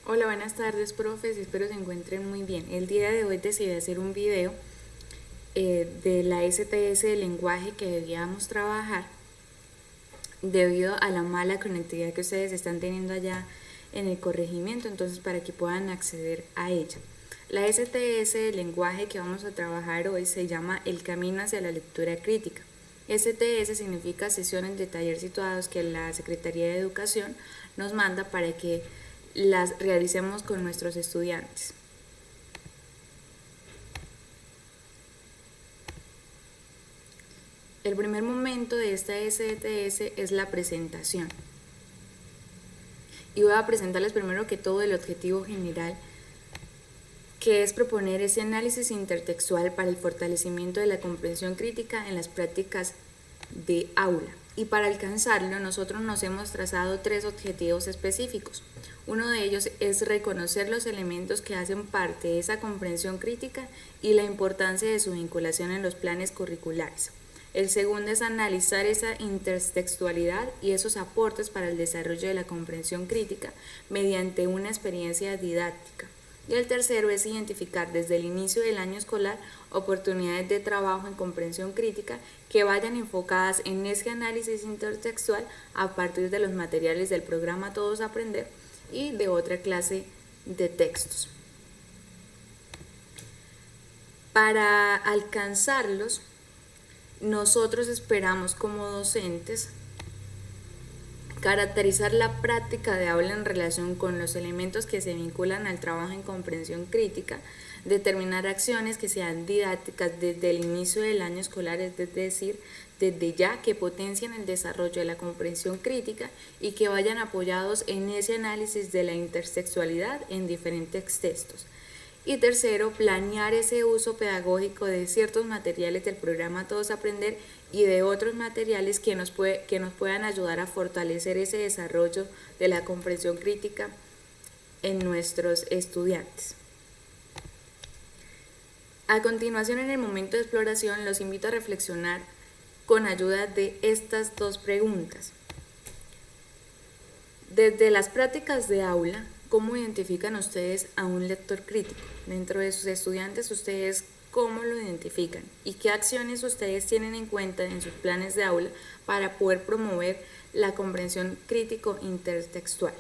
Hola, buenas tardes, profes. Espero se encuentren muy bien. El día de hoy decidí hacer un video de la STS del lenguaje que debíamos trabajar debido a la mala conectividad que ustedes están teniendo allá en el corregimiento, entonces para que puedan acceder a ella. La STS del lenguaje que vamos a trabajar hoy se llama El Camino hacia la Lectura Crítica. STS significa sesiones de taller situados que la Secretaría de Educación nos manda para que las realicemos con nuestros estudiantes. El primer momento de esta STS es la presentación. Y voy a presentarles primero que todo el objetivo general, que es proponer ese análisis intertextual para el fortalecimiento de la comprensión crítica en las prácticas de aula. Y para alcanzarlo, nosotros nos hemos trazado 3 objetivos específicos. Uno de ellos es reconocer los elementos que hacen parte de esa comprensión crítica y la importancia de su vinculación en los planes curriculares. El segundo es analizar esa intertextualidad y esos aportes para el desarrollo de la comprensión crítica mediante una experiencia didáctica. Y el tercero es identificar desde el inicio del año escolar oportunidades de trabajo en comprensión crítica que vayan enfocadas en ese análisis intertextual a partir de los materiales del programa Todos Aprender y de otra clase de textos. Para alcanzarlos, nosotros esperamos como docentes caracterizar la práctica de aula en relación con los elementos que se vinculan al trabajo en comprensión crítica, determinar acciones que sean didácticas desde el inicio del año escolar, es decir, desde ya, que potencien el desarrollo de la comprensión crítica y que vayan apoyados en ese análisis de la intersexualidad en diferentes textos. Y tercero, planear ese uso pedagógico de ciertos materiales del programa Todos Aprender y de otros materiales que nos puedan ayudar a fortalecer ese desarrollo de la comprensión crítica en nuestros estudiantes. A continuación, en el momento de exploración, los invito a reflexionar con ayuda de estas 2 preguntas. Desde las prácticas de aula, ¿cómo identifican ustedes a un lector crítico? Dentro de sus estudiantes, ¿ustedes cómo lo identifican? ¿Y qué acciones ustedes tienen en cuenta en sus planes de aula para poder promover la comprensión crítico intertextual?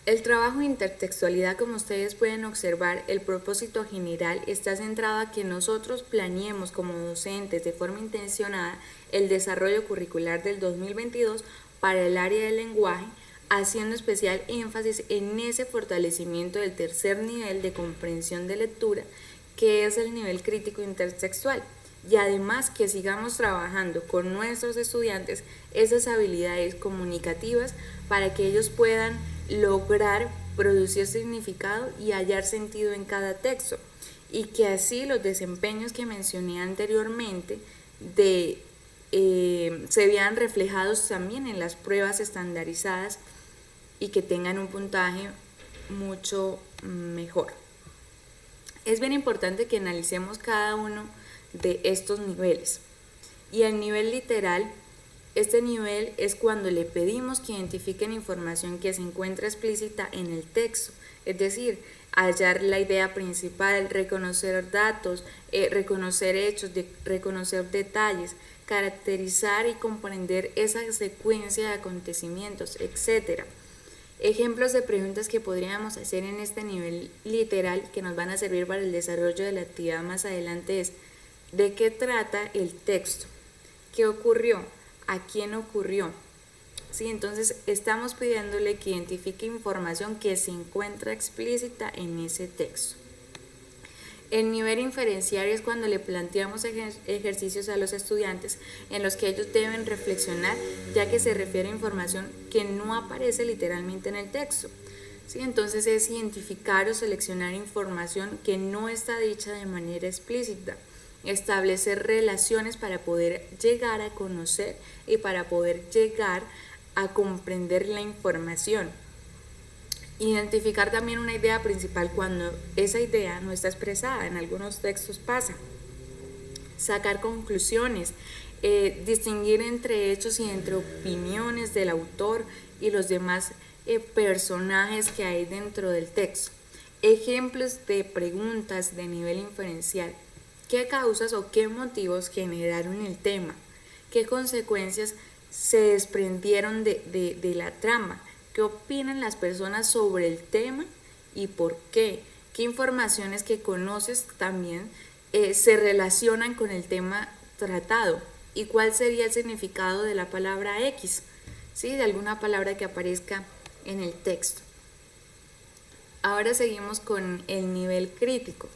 El trabajo de intertextualidad, como ustedes pueden observar, el propósito general está centrado a que nosotros planeemos como docentes de forma intencionada el desarrollo curricular del 2022 para el área del lenguaje, haciendo especial énfasis en ese fortalecimiento del tercer nivel de comprensión de lectura, que es el nivel crítico intertextual. Y además que sigamos trabajando con nuestros estudiantes esas habilidades comunicativas para que ellos puedan lograr producir significado y hallar sentido en cada texto, y que así los desempeños que mencioné anteriormente se vean reflejados también en las pruebas estandarizadas y que tengan un puntaje mucho mejor. Es bien importante que analicemos cada uno de estos niveles. Y el nivel literal, este nivel es cuando le pedimos que identifiquen información que se encuentra explícita en el texto, es decir, hallar la idea principal, reconocer datos, reconocer hechos, reconocer detalles, caracterizar y comprender esa secuencia de acontecimientos, etc. Ejemplos de preguntas que podríamos hacer en este nivel literal que nos van a servir para el desarrollo de la actividad más adelante es: ¿de qué trata el texto? ¿Qué ocurrió? ¿A quién ocurrió? ¿Sí? Entonces estamos pidiéndole que identifique información que se encuentra explícita en ese texto. El nivel inferenciario es cuando le planteamos ejercicios a los estudiantes en los que ellos deben reflexionar, ya que se refiere a información que no aparece literalmente en el texto. ¿Sí? Entonces es identificar o seleccionar información que no está dicha de manera explícita, establecer relaciones para poder llegar a conocer y para poder llegar a comprender la información. Identificar también una idea principal cuando esa idea no está expresada, en algunos textos pasa. Sacar conclusiones, distinguir entre hechos y entre opiniones del autor y los demás personajes que hay dentro del texto. Ejemplos de preguntas de nivel inferencial. ¿Qué causas o qué motivos generaron el tema? ¿Qué consecuencias se desprendieron de la trama? ¿Qué opinan las personas sobre el tema y por qué? ¿Qué informaciones que conoces también se relacionan con el tema tratado? ¿Y cuál sería el significado de la palabra X? ¿Sí? De alguna palabra que aparezca en el texto. Ahora seguimos con el nivel crítico.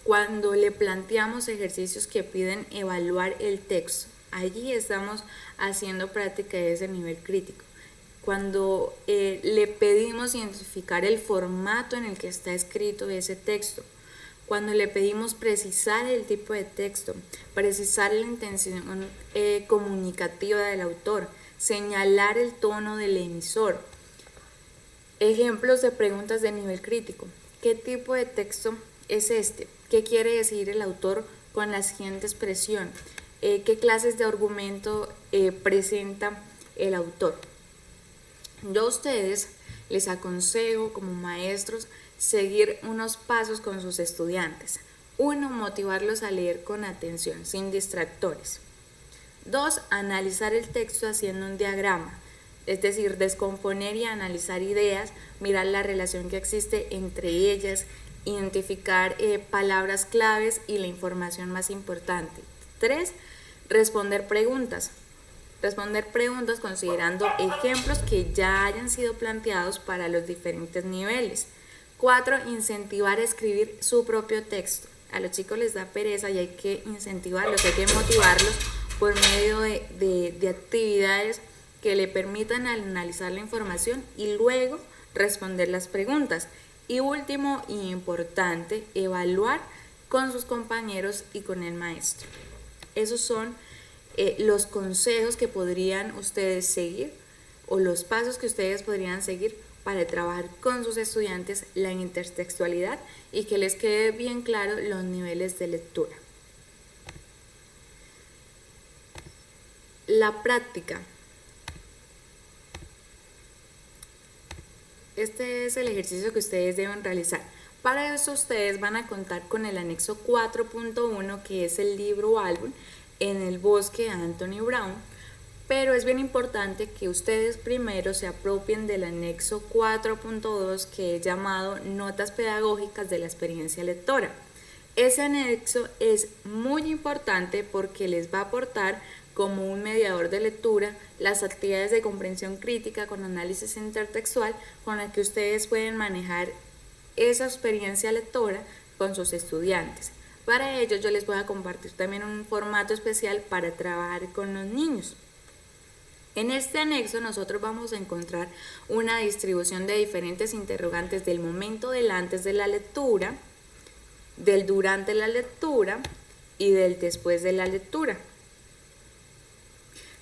Cuando le planteamos ejercicios que piden evaluar el texto, allí estamos haciendo práctica de ese nivel crítico. Cuando le pedimos identificar el formato en el que está escrito ese texto, cuando le pedimos precisar el tipo de texto, precisar la intención comunicativa del autor, señalar el tono del emisor. Ejemplos de preguntas de nivel crítico. ¿Qué tipo de texto es este? ¿Qué quiere decir el autor con la siguiente expresión? ¿Qué clases de argumento presenta el autor? Yo a ustedes les aconsejo como maestros seguir unos pasos con sus estudiantes. 1. Motivarlos a leer con atención, sin distractores. 2. Analizar el texto haciendo un diagrama, es decir, descomponer y analizar ideas, mirar la relación que existe entre ellas, identificar palabras claves y la información más importante. 3. Responder preguntas. Responder preguntas considerando ejemplos que ya hayan sido planteados para los diferentes niveles. 4. Incentivar a escribir su propio texto. A los chicos les da pereza y hay que incentivarlos, hay que motivarlos por medio de actividades que le permitan analizar la información y luego responder las preguntas. Y último y importante, evaluar con sus compañeros y con el maestro. Esos son los consejos que podrían ustedes seguir o los pasos que ustedes podrían seguir para trabajar con sus estudiantes la intertextualidad y que les quede bien claro los niveles de lectura. La práctica. Este es el ejercicio que ustedes deben realizar. Para eso ustedes van a contar con el anexo 4.1, que es el libro álbum En el bosque de Anthony Brown, pero es bien importante que ustedes primero se apropien del anexo 4.2, que es llamado Notas pedagógicas de la experiencia lectora. Ese anexo es muy importante porque les va a aportar como un mediador de lectura las actividades de comprensión crítica con análisis intertextual con la que ustedes pueden manejar esa experiencia lectora con sus estudiantes. Para ello yo les voy a compartir también un formato especial para trabajar con los niños. En este anexo nosotros vamos a encontrar una distribución de diferentes interrogantes del momento del antes de la lectura, del durante la lectura y del después de la lectura,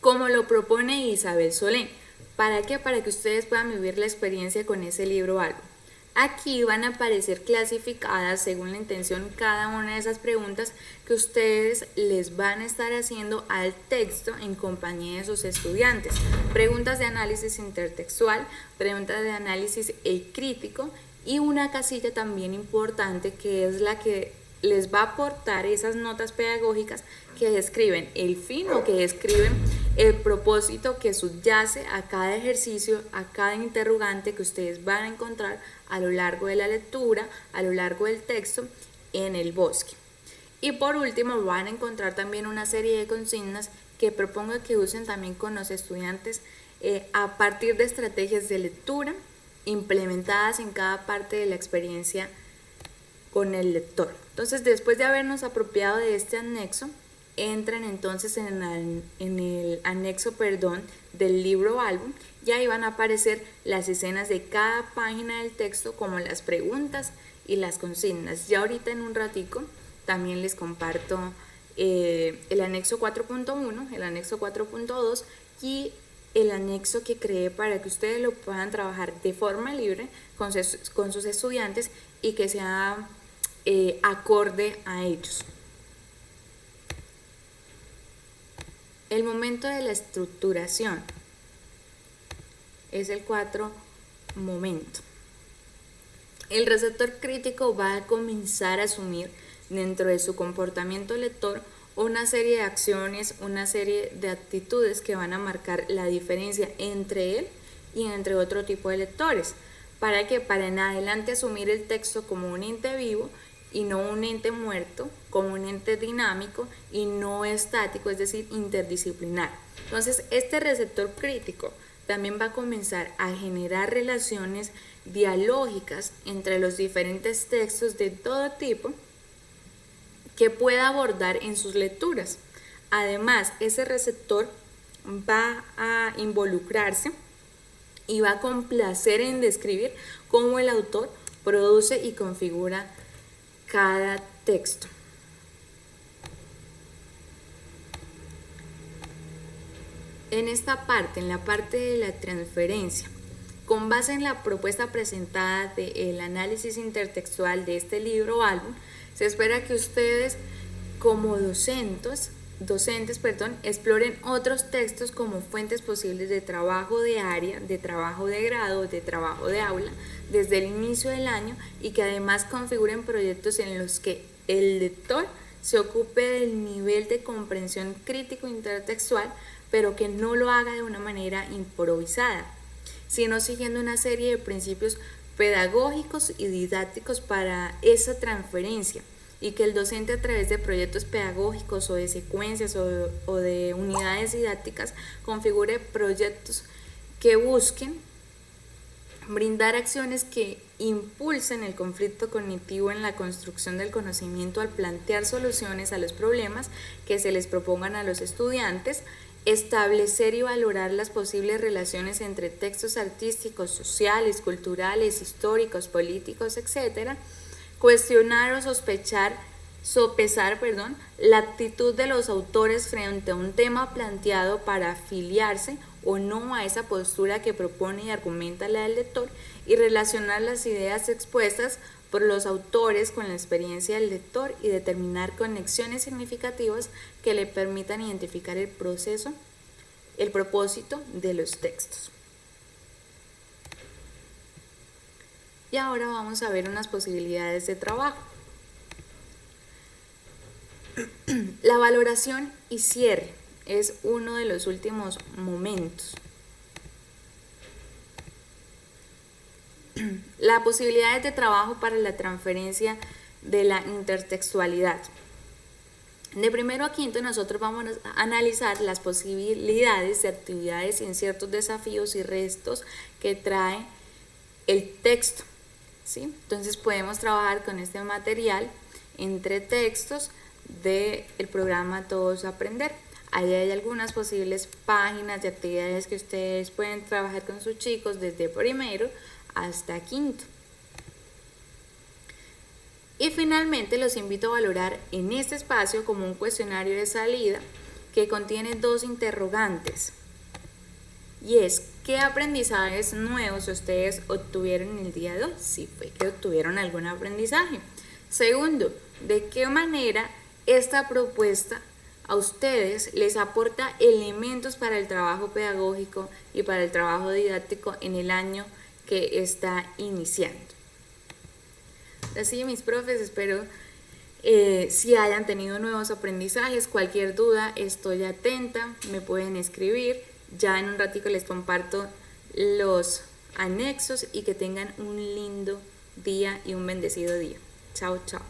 como lo propone Isabel Solé. ¿Para qué? Para que ustedes puedan vivir la experiencia con ese libro algo. Aquí van a aparecer clasificadas según la intención cada una de esas preguntas que ustedes les van a estar haciendo al texto en compañía de sus estudiantes. Preguntas de análisis intertextual, preguntas de análisis crítico y una casilla también importante que es la que les va a aportar esas notas pedagógicas que describen el fin o que describen el propósito que subyace a cada ejercicio, a cada interrogante que ustedes van a encontrar a lo largo de la lectura, a lo largo del texto en el bosque. Y por último van a encontrar también una serie de consignas que propongo que usen también con los estudiantes a partir de estrategias de lectura implementadas en cada parte de la experiencia con el lector. Entonces, después de habernos apropiado de este anexo, entran entonces en el anexo del libro álbum y ahí van a aparecer las escenas de cada página del texto como las preguntas y las consignas. Ya ahorita en un ratico también les comparto el anexo 4.1, el anexo 4.2 y el anexo que creé para que ustedes lo puedan trabajar de forma libre con sus estudiantes y que sea acorde a ellos. El momento de la estructuración es el 4 momento. El receptor crítico va a comenzar a asumir dentro de su comportamiento lector una serie de acciones, una serie de actitudes que van a marcar la diferencia entre él y entre otro tipo de lectores. ¿Para qué? Para en adelante asumir el texto como un ente vivo y no un ente muerto, como un ente dinámico y no estático, es decir, interdisciplinar. Entonces, este receptor crítico también va a comenzar a generar relaciones dialógicas entre los diferentes textos de todo tipo que pueda abordar en sus lecturas. Además, ese receptor va a involucrarse y va a complacer en describir cómo el autor produce y configura cada texto. En esta parte, en la parte de la transferencia, con base en la propuesta presentada del análisis intertextual de este libro o álbum, se espera que ustedes como docentes, exploren otros textos como fuentes posibles de trabajo de área, de trabajo de grado, de trabajo de aula, desde el inicio del año, y que además configuren proyectos en los que el lector se ocupe del nivel de comprensión crítico intertextual, pero que no lo haga de una manera improvisada, sino siguiendo una serie de principios pedagógicos y didácticos para esa transferencia, y que el docente a través de proyectos pedagógicos o de secuencias o de unidades didácticas configure proyectos que busquen brindar acciones que impulsen el conflicto cognitivo en la construcción del conocimiento al plantear soluciones a los problemas que se les propongan a los estudiantes, establecer y valorar las posibles relaciones entre textos artísticos, sociales, culturales, históricos, políticos, etc., cuestionar o sopesar la actitud de los autores frente a un tema planteado para afiliarse o no a esa postura que propone y argumenta la del lector, y relacionar las ideas expuestas por los autores con la experiencia del lector y determinar conexiones significativas que le permitan identificar el propósito de los textos. Y ahora vamos a ver unas posibilidades de trabajo. La valoración y cierre es uno de los últimos momentos. Las posibilidades de trabajo para la transferencia de la intertextualidad. De primero a quinto nosotros vamos a analizar las posibilidades de actividades en ciertos desafíos y retos que trae el texto, ¿sí? Entonces podemos trabajar con este material entre textos del programa Todos Aprender. Ahí hay algunas posibles páginas de actividades que ustedes pueden trabajar con sus chicos desde primero hasta quinto. Y finalmente los invito a valorar en este espacio como un cuestionario de salida que contiene 2 interrogantes. Y es, ¿qué aprendizajes nuevos ustedes obtuvieron el día de hoy? Si fue que obtuvieron algún aprendizaje. Segundo, ¿de qué manera esta propuesta a ustedes les aporta elementos para el trabajo pedagógico y para el trabajo didáctico en el año que está iniciando? Así, mis profes, espero si hayan tenido nuevos aprendizajes. Cualquier duda, estoy atenta, me pueden escribir. Ya en un ratico les comparto los anexos, y que tengan un lindo día y un bendecido día. Chao, chao.